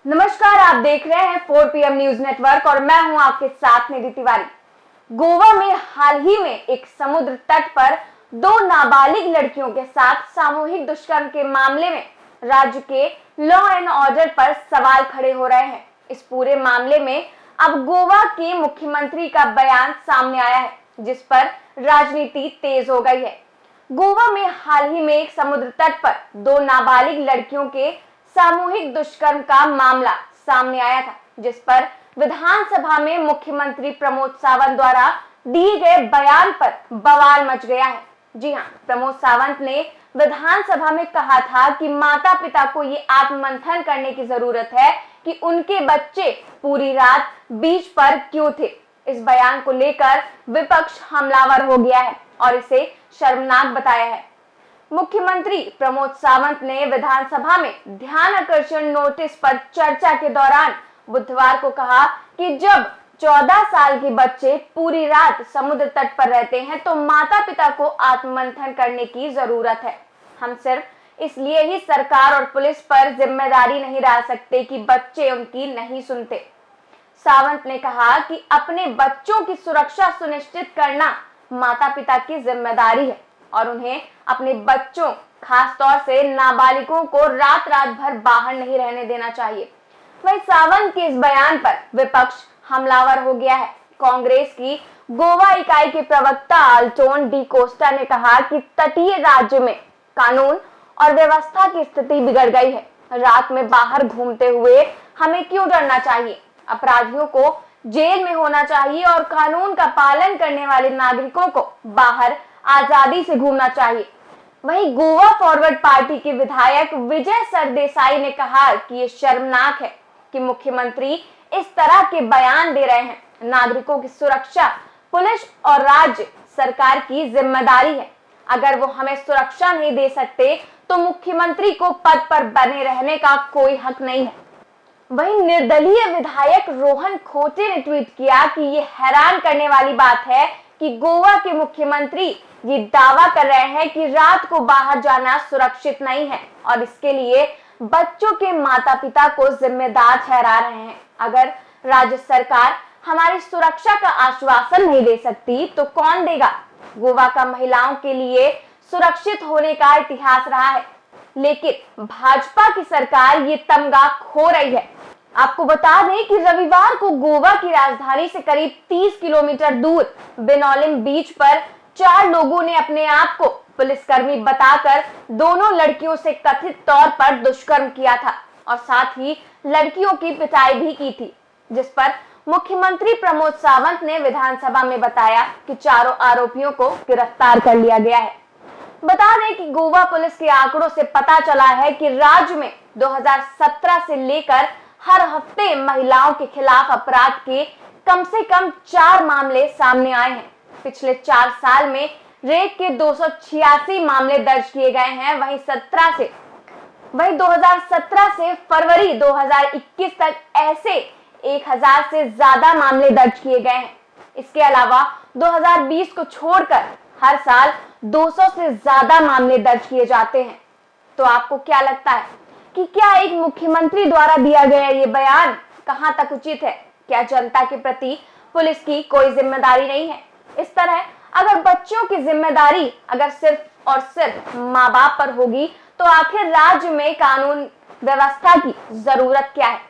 नमस्कार, आप देख रहे हैं 4PM न्यूज नेटवर्क और मैं हूं आपके साथ निधि तिवारी। गोवा में हाल ही में एक समुद्र तट पर दो नाबालिग लड़कियों के साथ सामूहिक दुष्कर्म के मामले में राज्य के लॉ एंड ऑर्डर पर सवाल खड़े हो रहे हैं। इस पूरे मामले में अब गोवा के मुख्यमंत्री का बयान सामने आया है, जिस पर राजनीति तेज हो गई है। गोवा में हाल ही में एक समुद्र तट पर दो नाबालिग लड़कियों के सामूहिक दुष्कर्म का मामला सामने आया था, जिस पर विधानसभा में मुख्यमंत्री प्रमोद सावंत द्वारा दिए गए बयान पर बवाल मच गया है। जी हां, प्रमोद सावंत ने विधानसभा में कहा था कि माता पिता को ये आत्ममंथन करने की जरूरत है कि उनके बच्चे पूरी रात बीच पर क्यों थे। इस बयान को लेकर विपक्ष हमलावर हो गया है और इसे शर्मनाक बताया है। मुख्यमंत्री प्रमोद सावंत ने विधानसभा में ध्यान आकर्षण नोटिस पर चर्चा के दौरान बुधवार को कहा कि जब 14 साल के बच्चे पूरी रात समुद्र तट पर रहते हैं तो माता पिता को आत्ममंथन करने की जरूरत है। हम सिर्फ इसलिए ही सरकार और पुलिस पर जिम्मेदारी नहीं डाल सकते कि बच्चे उनकी नहीं सुनते। सावंत ने कहा कि अपने बच्चों की सुरक्षा सुनिश्चित करना माता पिता की जिम्मेदारी है और उन्हें अपने बच्चों, खास तौर से नाबालिगों को रात रात भर बाहर नहीं रहने देना चाहिए। वहीं सावंत के इस बयान पर विपक्ष हमलावर हो गया है। कांग्रेस की गोवा इकाई के प्रवक्ता अल्टोन डी कोस्टा ने कहा कि तटीय राज्य में कानून और व्यवस्था की स्थिति बिगड़ गई है। रात में बाहर घूमते हुए हमें क्यों डरना चाहिए? अपराधियों को जेल में होना चाहिए और कानून का पालन करने वाले नागरिकों को बाहर आजादी से घूमना चाहिए। वहीं गोवा फॉरवर्ड पार्टी के विधायक विजय सरदेसाई ने कहा कि ये शर्मनाक है कि मुख्यमंत्री इस तरह के बयान दे रहे हैं। नागरिकों की सुरक्षा पुलिस और राज्य सरकार की जिम्मेदारी है। अगर वो हमें सुरक्षा नहीं दे सकते तो मुख्यमंत्री को पद पर बने रहने का कोई हक नहीं है। वहीं निर्दलीय विधायक रोहन खोटे ने ट्वीट किया कि ये हैरान करने वाली बात है कि गोवा के मुख्यमंत्री ये दावा कर रहे हैं कि रात को बाहर जाना सुरक्षित नहीं है और इसके लिए बच्चों के माता पिता को जिम्मेदार ठहरा रहे हैं। अगर राज्य सरकार हमारी सुरक्षा का आश्वासन नहीं दे सकती तो कौन देगा? गोवा का महिलाओं के लिए सुरक्षित होने का इतिहास रहा है, लेकिन भाजपा की सरकार ये तमगा खो रही है। आपको बता दें कि रविवार को गोवा की राजधानी से करीब 30 किलोमीटर दूर बेनोलिम बीच पर 4 लोगों ने अपने आप को पुलिसकर्मी बताकर दोनों लड़कियों से कथित तौर पर दुष्कर्म किया था और साथ ही लड़कियों की पिटाई भी की थी, जिस पर मुख्यमंत्री प्रमोद सावंत ने विधानसभा में बताया कि चारों आरोपियों को गिरफ्तार कर लिया गया है। बता दें कि गोवा पुलिस के आंकड़ों से पता चला है कि राज्य में 2017 से लेकर हर हफ्ते महिलाओं के खिलाफ अपराध के कम से कम 4 मामले सामने आए हैं। पिछले 4 साल में रेप के 286 मामले दर्ज किए गए हैं। वहीं 2017 से फरवरी 2021 तक ऐसे 1000 से ज्यादा मामले दर्ज किए गए हैं। इसके अलावा 2020 को छोड़कर हर साल 200 से ज्यादा मामले दर्ज किए जाते हैं। तो आपको क्या लगता है कि क्या एक मुख्यमंत्री द्वारा दिया गया ये बयान कहां तक उचित है? क्या जनता के प्रति पुलिस की कोई जिम्मेदारी नहीं है? इस तरह अगर बच्चों की जिम्मेदारी अगर सिर्फ और सिर्फ माँ बाप पर होगी तो आखिर राज्य में कानून व्यवस्था की जरूरत क्या है?